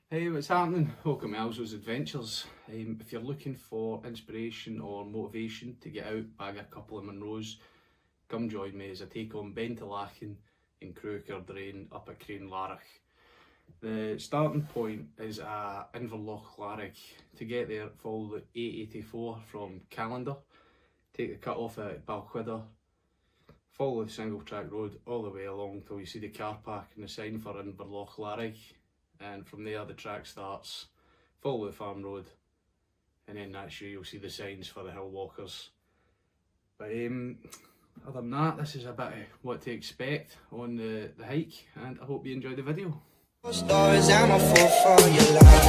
Hey, what's happening? Welcome to Alzo's Adventures. If you're looking for inspiration or motivation to get out, bag a couple of Munros, come join me as I take on Beinn Tulaichean and Cruach Ardrain up at Crianlarich. The starting point is Inverlochlarig. To get there, follow the 884 from Callander, take the cut off at Balquidder, follow the single track road all the way along till you see the car park and the sign for Inverlochlarig. And from there the track starts, follow the farm road, and then that's you'll see the signs for the hill walkers. But other than that, this is a bit of what to expect on the hike, and I hope you enjoy the video. Stories, I'm a fool for your love.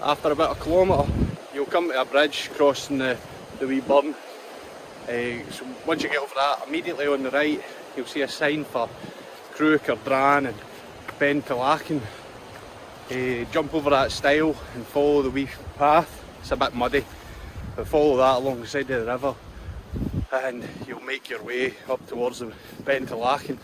After about a kilometre, you'll come to a bridge crossing the wee burn. So once you get over that, immediately on the right, you'll see a sign for Cruach Ardrain and Beinn Tulaichean. Jump over that stile and follow the wee path. It's a bit muddy, but follow that alongside the river and you'll make your way up towards the Beinn Tulaichean.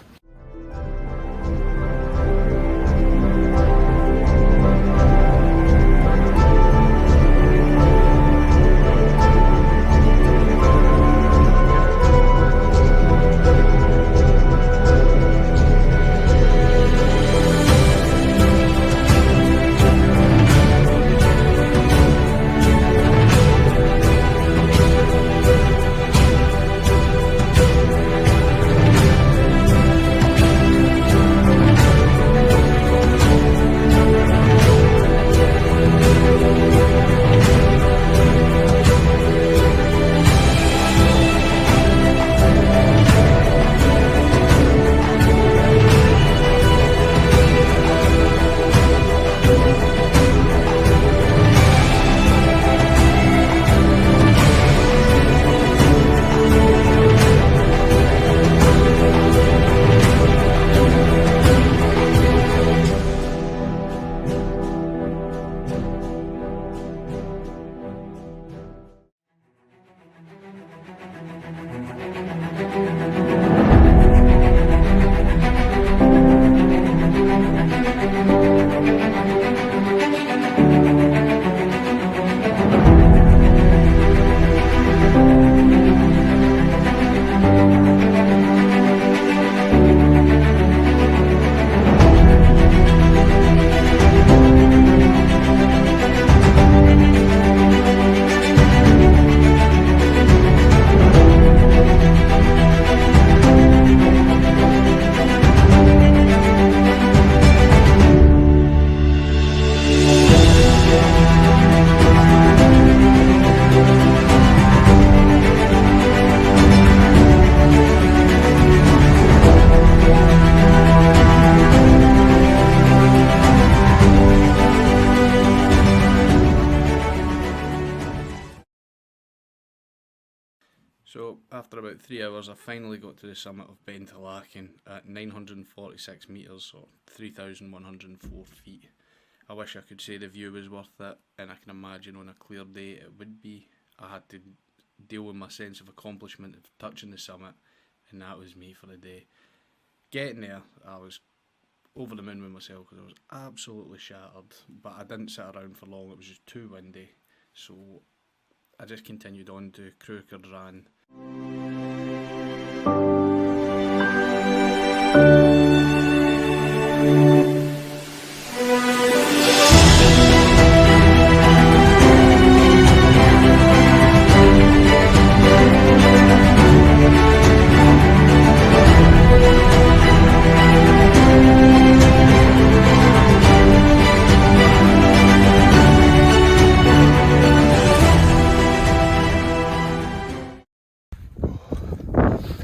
So after about 3 hours I finally got to the summit of Beinn Tulaichean at 946 metres or 3,104 feet. I wish I could say the view was worth it, and I can imagine on a clear day it would be. I had to deal with my sense of accomplishment of touching the summit, and that was me for the day. Getting there, I was over the moon with myself because I was absolutely shattered, but I didn't sit around for long, it was just too windy, so I just continued on to Cruach Ardrain.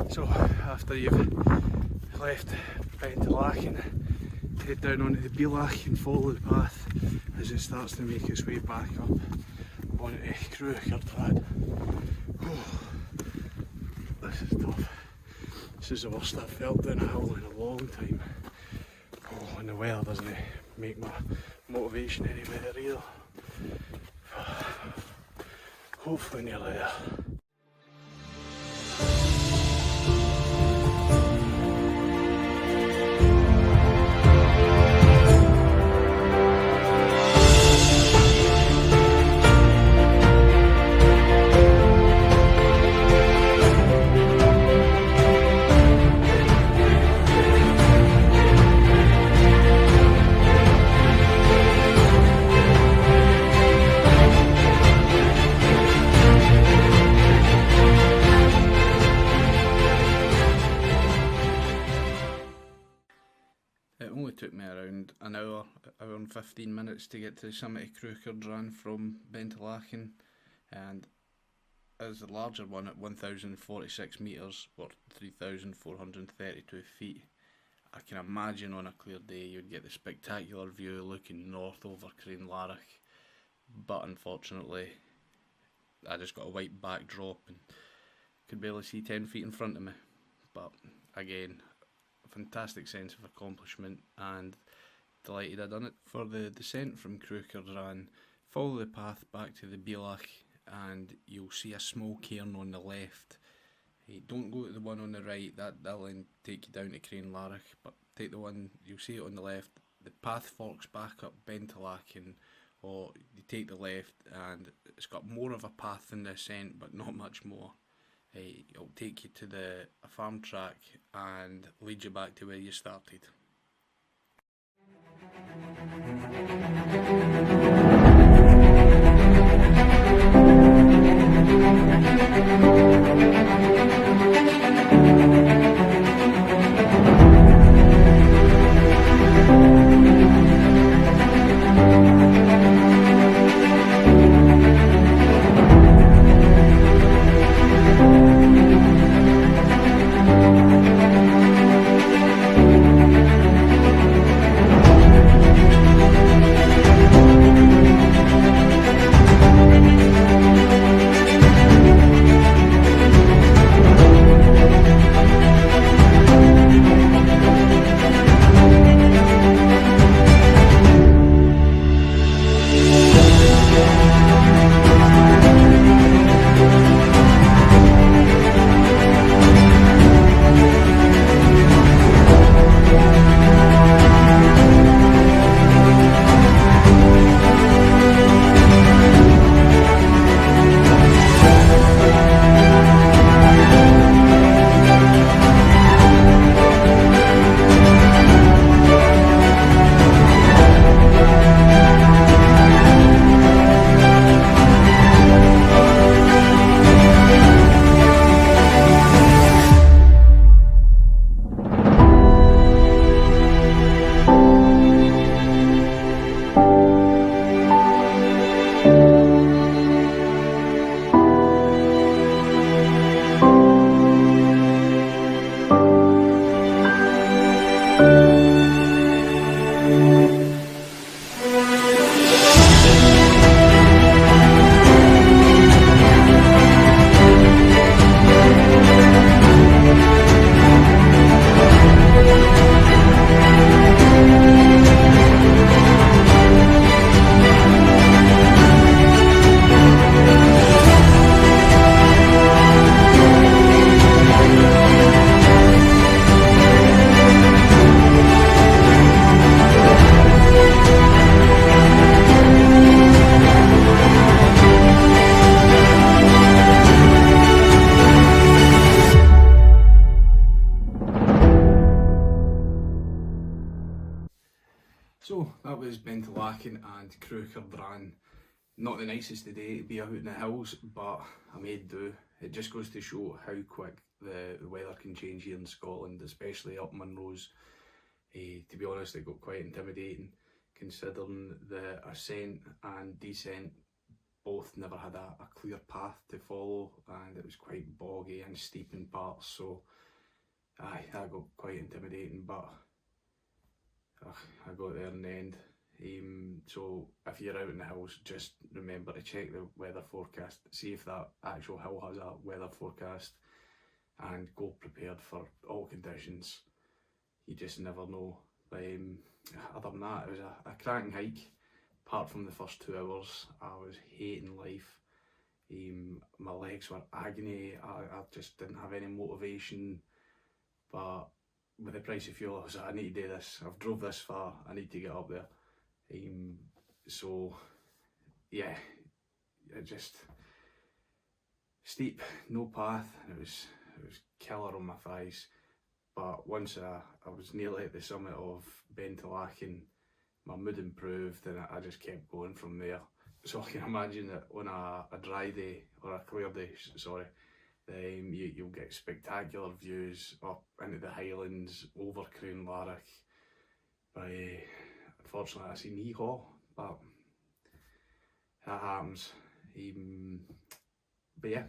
So after you've left Beinn Tulaichean, head down onto the Beinn and follow the path as it starts to make its way back up onto Cruach Ardrain. This is tough. This is the worst I've felt down a hill in a long time. Oh, and the weather doesn't make my motivation any better either. Hopefully nearly there. It only took me around an hour and 15 minutes to get to the summit of Cruach Ardrain from Beinn Tulaichean, and as the larger one at 1,046 metres or 3,432 feet. I can imagine on a clear day you'd get the spectacular view looking north over Crianlarich, but unfortunately I just got a white backdrop and could barely see 10 feet in front of me. But again, fantastic sense of accomplishment and delighted I'd done it. For the descent from Cruach Ardrain, follow the path back to the Beinn and you'll see a small cairn on the left. Don't go to the one on the right, that'll then take you down to Crianlarich, but take the one, you'll see it on the left. The path forks back up Beinn Tulaichean, or you take the left and it's got more of a path than the ascent but not much more. It'll take you to a farm track and lead you back to where you started. Tulaichean and Cruach Ardrain. Not the nicest day to be out in the hills, but I made do. It just goes to show how quick the weather can change here in Scotland, especially up Munros. To be honest, it got quite intimidating, considering the ascent and descent both never had a clear path to follow, and it was quite boggy and steep in parts, so aye, that got quite intimidating, but I got there in the end. So if you're out in the hills, just remember to check the weather forecast, see if that actual hill has a weather forecast, and go prepared for all conditions. You just never know. Other than that, it was a cracking hike. Apart from the first 2 hours, I was hating life. My legs were agony. I just didn't have any motivation. But with the price of fuel, I was like, I need to do this. I've drove this far. I need to get up there. So yeah, it just steep, no path. It was killer on my thighs. But once I was nearly at the summit of Beinn Tulaichean, my mood improved and I just kept going from there. So I can imagine that on a dry day, or a clear day, sorry, you'll get spectacular views up into the Highlands, over Crianlarich. But unfortunately I seen hee-haw, but that happens. But yeah,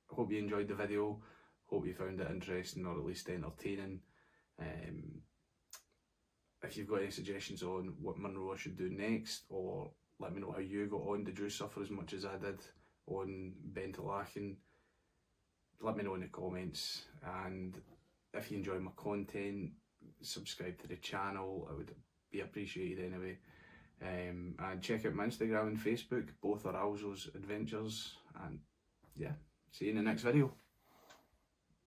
I hope you enjoyed the video. Hope you found it interesting, or at least entertaining. If you've got any suggestions on what Munro I should do next, or let me know how you got on. Did you suffer as much as I did on Beinn Tulaichean? Let me know in the comments. And if you enjoy my content, subscribe to the channel. I would be appreciated anyway. And check out my Instagram and Facebook. Both are Alzo's Adventures. And yeah, see you in the next video.